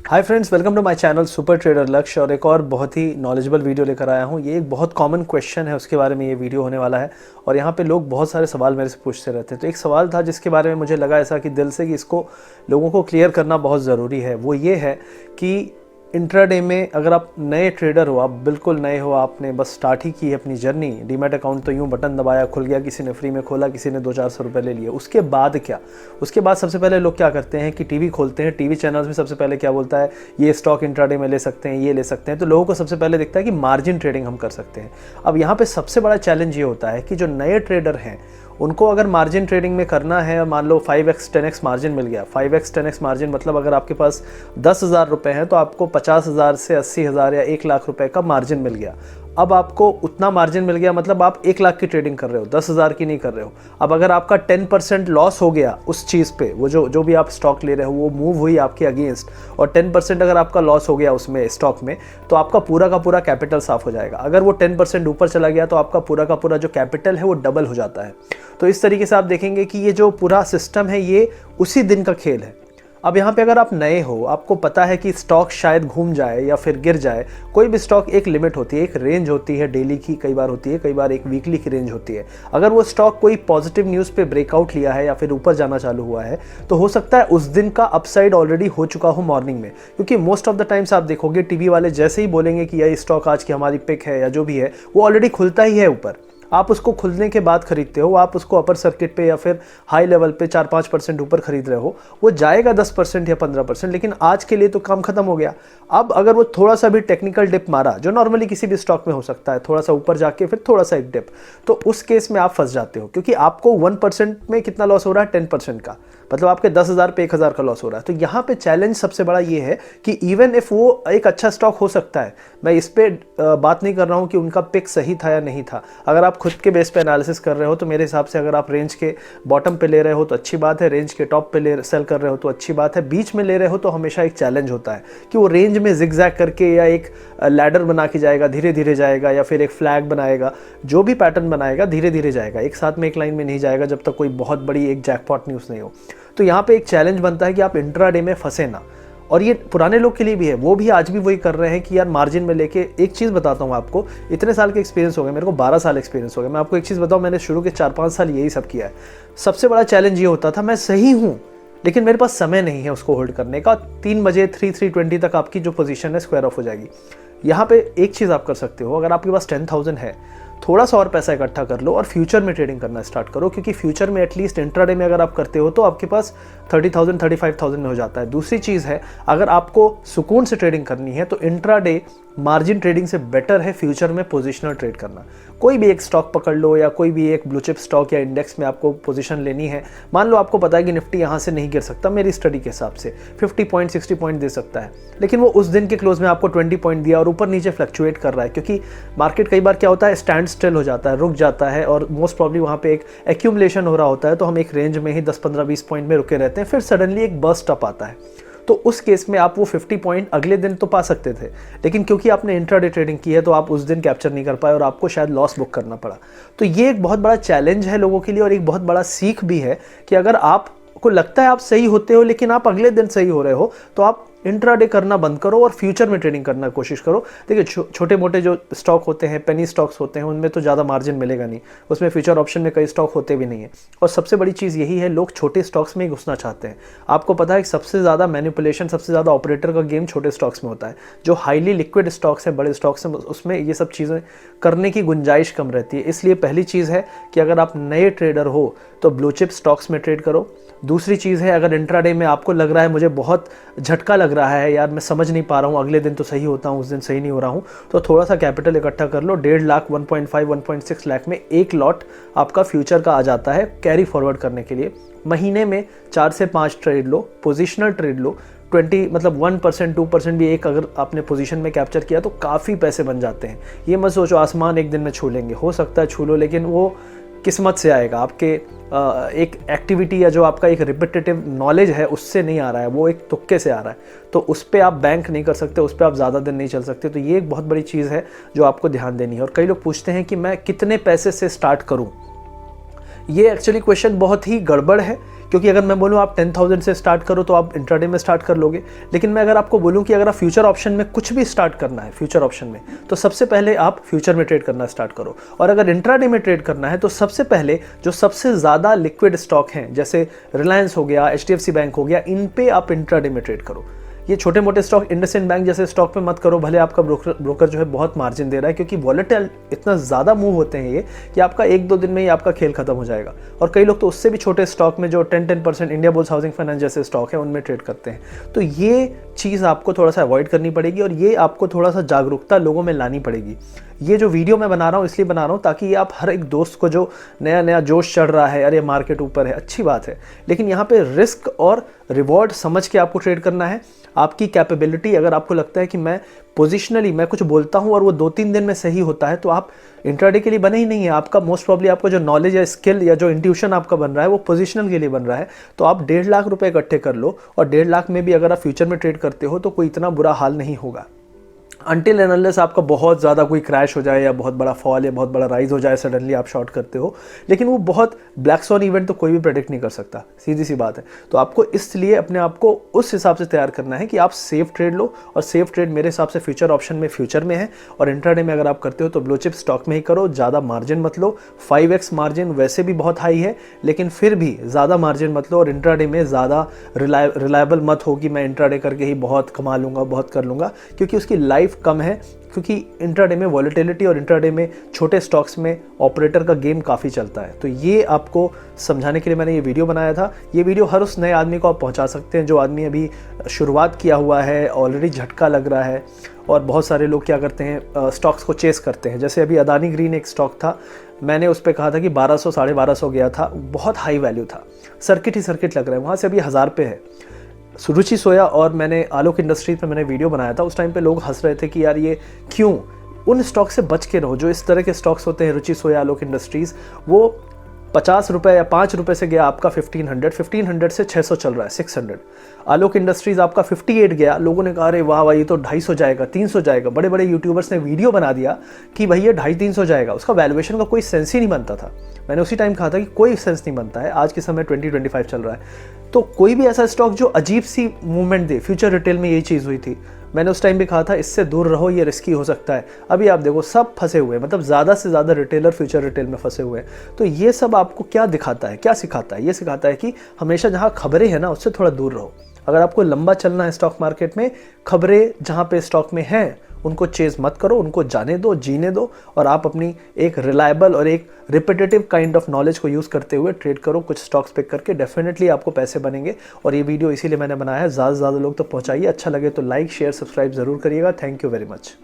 Hi friends, welcome to my channel super trader Lakshya. और एक और बहुत ही नॉलेजेबल वीडियो लेकर आया हूँ। ये एक बहुत कॉमन क्वेश्चन है, उसके बारे में ये वीडियो होने वाला है। और यहाँ पे लोग बहुत सारे सवाल मेरे से पूछते रहते हैं। तो एक सवाल था जिसके बारे में मुझे लगा ऐसा कि दिल से कि इसको लोगों को क्लियर करना बहुत ज़रूरी है। वो ये है कि इंट्राडे में अगर आप नए ट्रेडर हो, आप बिल्कुल नए हो, आपने बस स्टार्ट ही की है अपनी जर्नी, डीमैट अकाउंट तो यूँ बटन दबाया खुल गया, किसी ने फ्री में खोला, किसी ने 200-400 रुपये ले लिए। उसके बाद क्या? उसके बाद सबसे पहले लोग क्या करते हैं कि टीवी खोलते हैं। टीवी चैनल्स में सबसे पहले क्या बोलता है, ये स्टॉक इंट्राडे में ले सकते हैं, ये ले सकते हैं। तो लोगों को सबसे पहले दिखता है कि मार्जिन ट्रेडिंग हम कर सकते हैं। अब यहाँ पे सबसे बड़ा चैलेंज ये होता है कि जो नए ट्रेडर हैं उनको अगर मार्जिन ट्रेडिंग में करना है, मान लो 5x 10x मार्जिन मिल गया। 5x 10x मार्जिन मतलब अगर आपके पास 10,000 रुपये हैं तो आपको 50,000 से 80,000 या 1 लाख रुपए का मार्जिन मिल गया। अब आपको उतना मार्जिन मिल गया मतलब आप 1 लाख की ट्रेडिंग कर रहे हो, 10,000 की नहीं कर रहे हो। अब अगर आपका 10% लॉस हो गया उस चीज़ पे, वो जो भी आप स्टॉक ले रहे हो वो मूव हुई आपके अगेंस्ट, और 10% अगर आपका लॉस हो गया उसमें स्टॉक में, तो आपका पूरा का पूरा कैपिटल साफ हो जाएगा। अगर वो 10% ऊपर चला गया तो आपका पूरा का पूरा जो कैपिटल है वो डबल हो जाता है। तो इस तरीके से आप देखेंगे कि ये जो पूरा सिस्टम है ये उसी दिन का खेल है। अब यहाँ पे अगर आप नए हो, आपको पता है कि स्टॉक शायद घूम जाए या फिर गिर जाए। कोई भी स्टॉक एक लिमिट होती है, एक रेंज होती है, डेली की कई बार होती है, कई बार एक वीकली की रेंज होती है। अगर वो स्टॉक कोई पॉजिटिव न्यूज़ पे ब्रेकआउट लिया है या फिर ऊपर जाना चालू हुआ है तो हो सकता है उस दिन का अपसाइड ऑलरेडी हो चुका हो मॉर्निंग में। क्योंकि मोस्ट ऑफ द टाइम्स आप देखोगे टीवी वाले जैसे ही बोलेंगे कि यह स्टॉक आज की हमारी पिक है या जो भी है, वो ऑलरेडी खुलता ही है ऊपर। आप उसको खुलने के बाद खरीदते हो, आप उसको अपर सर्किट पे या फिर हाई लेवल पे 4-5% ऊपर खरीद रहे हो, वो जाएगा 10% या 15%, लेकिन आज के लिए तो काम खत्म हो गया। अब अगर वो थोड़ा सा भी टेक्निकल डिप मारा, जो नॉर्मली किसी भी स्टॉक में हो सकता है, थोड़ा सा ऊपर जाके फिर थोड़ा सा एक डिप, तो उस केस में आप फंस जाते हो। क्योंकि आपको 1% में कितना लॉस हो रहा है, 10% का, मतलब आपके 10,000 पे 1,000 का लॉस हो रहा है। तो यहाँ पे चैलेंज सबसे बड़ा ये है कि इवन इफ वो एक अच्छा स्टॉक हो सकता है, मैं इस पे बात नहीं कर रहा हूँ कि उनका पिक सही था या नहीं था। अगर आप खुद के बेस पे एनालिसिस कर रहे हो तो मेरे हिसाब से अगर आप रेंज के बॉटम पे ले रहे हो तो अच्छी बात है, रेंज के टॉप पे सेल कर रहे हो तो अच्छी बात है, बीच में ले रहे हो तो हमेशा एक चैलेंज होता है कि वो रेंज में जिगजैग करके या एक लैडर बना के जाएगा, धीरे धीरे जाएगा, या फिर एक फ्लैग बनाएगा, जो भी पैटर्न बनाएगा धीरे धीरे जाएगा, एक साथ में एक लाइन में नहीं जाएगा जब तक कोई बहुत बड़ी एक जैकपॉट न्यूज़ नहीं हो। तो यहाँ पे एक चैलेंज बनता है कि आप इंट्राडे में फंसे ना। और ये पुराने लोग के लिए भी है, वो भी आज भी वही कर रहे हैं कि यार मार्जिन में लेके। एक चीज़ बताता हूँ आपको, इतने साल के एक्सपीरियंस हो गए मेरे को, 12 साल एक्सपीरियंस हो गया। मैं आपको एक चीज़ बताऊँ, मैंने शुरू के 4-5 साल यही सब किया है। सबसे बड़ा चैलेंज ये होता था, मैं सही हूँ लेकिन मेरे पास समय नहीं है उसको होल्ड करने का। 3 बजे 3-3:20 तक आपकी जो पोजीशन है स्क्वायर ऑफ हो जाएगी। यहाँ पे एक चीज़ आप कर सकते हो, अगर आपके पास 10,000 है, थोड़ा सा और पैसा इकट्ठा कर लो और फ्यूचर में ट्रेडिंग करना स्टार्ट करो। क्योंकि फ्यूचर में एटलीस्ट इंट्राडे में अगर आप करते हो तो आपके पास 30,000 35,000 में हो जाता है। दूसरी चीज़ है, अगर आपको सुकून से ट्रेडिंग करनी है तो इंट्राडे मार्जिन ट्रेडिंग से बेटर है फ्यूचर में पोजिशनल ट्रेड करना। कोई भी एक स्टॉक पकड़ लो या कोई भी एक ब्लू चिप स्टॉक या इंडेक्स में आपको पोजीशन लेनी है। मान लो आपको पता है कि निफ्टी यहाँ से नहीं गिर सकता, मेरी स्टडी के हिसाब से 50 पॉइंट 60 पॉइंट दे सकता है, लेकिन वो उस दिन के क्लोज में आपको 20 पॉइंट दिया और ऊपर नीचे फ्लक्चुएट कर रहा है। क्योंकि मार्केट कई बार क्या होता है, स्टैंड स्टिल हो जाता है, रुक जाता है, और मोस्ट प्रॉब्ली वहाँ पे एक एक्यूमुलेशन हो रहा होता है। तो हम एक रेंज में ही 10-15-20 पॉइंट में रुके रहते हैं, फिर सडनली एक बर्स्ट अप आता है। तो उस केस में आप वो 50 पॉइंट अगले दिन तो पा सकते थे, लेकिन क्योंकि आपने इंट्राडे ट्रेडिंग की है तो आप उस दिन कैप्चर नहीं कर पाए और आपको शायद लॉस बुक करना पड़ा। तो ये एक बहुत बड़ा चैलेंज है लोगों के लिए, और एक बहुत बड़ा सीख भी है कि अगर आपको लगता है आप सही होते हो लेकिन आप अगले दिन सही हो रहे हो तो आप इंट्राडे करना बंद करो और फ्यूचर में ट्रेडिंग करना कोशिश करो। देखिए छोटे मोटे जो स्टॉक होते हैं, पेनी स्टॉक्स होते हैं, उनमें तो ज़्यादा मार्जिन मिलेगा नहीं, उसमें फ्यूचर ऑप्शन में कई स्टॉक होते भी नहीं है। और सबसे बड़ी चीज़ यही है, लोग छोटे स्टॉक्स में ही घुसना चाहते हैं। आपको पता है कि सबसे ज़्यादा मैनिपुलेशन, सबसे ज़्यादा ऑपरेटर का गेम छोटे स्टॉक्स में होता है। जो हाईली लिक्विड स्टॉक्स हैं, बड़े स्टॉक्स हैं, उसमें ये सब चीज़ें करने की गुंजाइश कम रहती है। इसलिए पहली चीज़ है कि अगर आप नए ट्रेडर हो तो ब्लू चिप स्टॉक्स में ट्रेड करो। दूसरी चीज़ है, अगर इंट्राडे में आपको लग रहा है मुझे बहुत झटका लग रहा है, यार मैं समझ नहीं पा रहा हूँ, अगले दिन तो सही होता हूँ, उस दिन सही नहीं हो रहा हूँ, तो थोड़ा सा कैपिटल इकट्ठा कर लो। 1.5 लाख 1.5-1.6 लाख में एक लॉट आपका फ्यूचर का आ जाता है कैरी फॉरवर्ड करने के लिए। महीने में 4 से 5 ट्रेड लो, पोजिशनल ट्रेड लो। 20 मतलब 1% 2% भी एक अगर आपने पोजीशन में कैप्चर किया तो काफ़ी पैसे बन जाते हैं। ये मत सोचो आसमान एक दिन में छू लेंगे, हो सकता है छू लो, लेकिन वो किस्मत से आएगा, आपके एक एक्टिविटी या जो आपका एक रिपीटेटिव नॉलेज है उससे नहीं आ रहा है, वो एक तुक्के से आ रहा है। तो उस पर आप बैंक नहीं कर सकते, उस पर आप ज़्यादा दिन नहीं चल सकते। तो ये एक बहुत बड़ी चीज़ है जो आपको ध्यान देनी है। और कई लोग पूछते हैं कि मैं कितने पैसे से स्टार्ट करूँ। ये एक्चुअली क्वेश्चन बहुत ही गड़बड़ है, क्योंकि अगर मैं बोलूँ आप 10,000 से स्टार्ट करो तो आप इंट्राडे में स्टार्ट कर लोगे, लेकिन मैं अगर आपको बोलूँ कि अगर आप फ्यूचर ऑप्शन में कुछ भी स्टार्ट करना है, फ्यूचर ऑप्शन में, तो सबसे पहले आप फ्यूचर में ट्रेड करना स्टार्ट करो। और अगर इंट्राडे में ट्रेड करना है तो सबसे पहले जो सबसे ज़्यादा लिक्विड स्टॉक हैं, जैसे रिलायंस हो गया, HDFC बैंक हो गया, इन पे आप इंट्राडे में ट्रेड करो। ये छोटे मोटे स्टॉक, इंडसइंड बैंक जैसे स्टॉक पे मत करो, भले आपका ब्रोकर जो है बहुत मार्जिन दे रहा है, क्योंकि वॉलेटाइल इतना ज़्यादा मूव होते हैं ये कि आपका 1-2 दिन में ही आपका खेल खत्म हो जाएगा। और कई लोग तो उससे भी छोटे स्टॉक में जो 10% इंडिया बुल्स हाउसिंग फाइनेंस जैसे स्टॉक है उनमें ट्रेड करते हैं। तो ये चीज़ आपको थोड़ा सा अवॉइड करनी पड़ेगी और ये आपको थोड़ा सा जागरूकता लोगों में लानी पड़ेगी। ये जो वीडियो मैं बना रहा हूँ इसलिए बना रहा हूँ ताकि आप हर एक दोस्त को जो नया नया जोश चढ़ रहा है, अरे मार्केट ऊपर है, अच्छी बात है, लेकिन यहाँ पे रिस्क और रिवॉर्ड समझ के आपको ट्रेड करना है। आपकी कैपेबिलिटी, अगर आपको लगता है कि मैं पोजिशनली मैं कुछ बोलता हूँ और वो 2-3 दिन में सही होता है, तो आप इंट्राडे के लिए बने ही नहीं है। आपका मोस्ट प्रॉब्ली आपका जो नॉलेज या स्किल या जो इंट्यूशन आपका बन रहा है वो पोजिशनल के लिए बन रहा है। तो आप 1.5 लाख रुपए इकट्ठे कर लो और 1.5 लाख में भी अगर आप फ्यूचर में ट्रेड करते हो तो कोई इतना बुरा हाल नहीं होगा। अनटिल एंड अनलेस आपका बहुत ज़्यादा कोई क्रैश हो जाए या बहुत बड़ा फॉल या बहुत बड़ा राइज हो जाए, सडनली आप शॉर्ट करते हो, लेकिन वो बहुत ब्लैक स्वॉन इवेंट तो कोई भी प्रेडिक्ट नहीं कर सकता, सीधी सी बात है। तो आपको इसलिए अपने आप को उस हिसाब से तैयार करना है कि आप सेफ ट्रेड लो, और सेफ ट्रेड मेरे हिसाब से फ्यूचर ऑप्शन में फ्यूचर में है, और इंट्राडे में अगर आप करते हो तो ब्लू चिप स्टॉक में ही करो, ज़्यादा मार्जिन मत लो। 5x मार्जिन वैसे भी बहुत हाई है, लेकिन फिर भी ज़्यादा मार्जिन मत लो, और इंट्राडे में ज़्यादा रिलायबल मत हो कि मैं इंट्राडे करके ही बहुत कमा लूँगा, बहुत कर लूँगा, क्योंकि उसकी लाइफ कम है। क्योंकि इंट्राडे में वॉलेटिलिटी और इंट्राडे में छोटे स्टॉक्स में ऑपरेटर का गेम काफ़ी चलता है। तो ये आपको समझाने के लिए मैंने ये वीडियो बनाया था। ये वीडियो हर उस नए आदमी को आप पहुंचा सकते हैं जो आदमी अभी शुरुआत किया हुआ है, ऑलरेडी झटका लग रहा है। और बहुत सारे लोग क्या करते हैं, स्टॉक्स को चेस करते हैं। जैसे अभी अदानी ग्रीन एक स्टॉक था, मैंने उस पर कहा था कि 1200 1250 गया था, बहुत हाई वैल्यू था, सर्किट ही सर्किट लग रहा है, वहाँ से अभी 1000 पे है। रुचि सोया और मैंने आलोक इंडस्ट्रीज पे मैंने वीडियो बनाया था, उस टाइम पे लोग हंस रहे थे कि यार ये क्यों। उन स्टॉक से बच के रहो जो इस तरह के स्टॉक्स होते हैं। रुचि सोया, आलोक इंडस्ट्रीज, वो 50 रुपये या 5 रुपये से गया आपका 1500 से 600 चल रहा है, 600। आलोक इंडस्ट्रीज आपका 58 गया, लोगों ने कहा अरे वाह वाह ये तो 250 जाएगा, 300 जाएगा। बड़े बड़े यूट्यूबर्स ने वीडियो बना दिया कि भाई ये 250-300 जाएगा, उसका वैल्यूएशन का कोई सेंस ही नहीं बनता था। मैंने उसी टाइम कहा था कि कोई सेंस नहीं बनता है। आज के समय 2025 चल रहा है, तो कोई भी ऐसा स्टॉक जो अजीब सी मूवमेंट दे, फ्यूचर रिटेल में यही चीज़ हुई थी, मैंने उस टाइम भी कहा था इससे दूर रहो, ये रिस्की हो सकता है। अभी आप देखो सब फंसे हुए हैं, मतलब ज़्यादा से ज़्यादा रिटेलर फ्यूचर रिटेल में फंसे हुए हैं। तो ये सब आपको क्या दिखाता है, क्या सिखाता है? ये सिखाता है कि हमेशा जहाँ खबरें हैं ना उससे थोड़ा दूर रहो। अगर आपको लंबा चलना है स्टॉक मार्केट में, खबरें जहाँ पे स्टॉक में हैं उनको चेज मत करो, उनको जाने दो, जीने दो, और आप अपनी एक रिलायबल और एक रिपीटेटिव काइंड ऑफ नॉलेज को यूज़ करते हुए ट्रेड करो। कुछ स्टॉक्स पिक करके डेफिनेटली आपको पैसे बनेंगे। और ये वीडियो इसीलिए मैंने बनाया है, ज़्यादा से ज़्यादा लोग तक पहुँचाइए। अच्छा लगे तो लाइक, शेयर, सब्सक्राइब ज़रूर करिएगा। Thank you very much.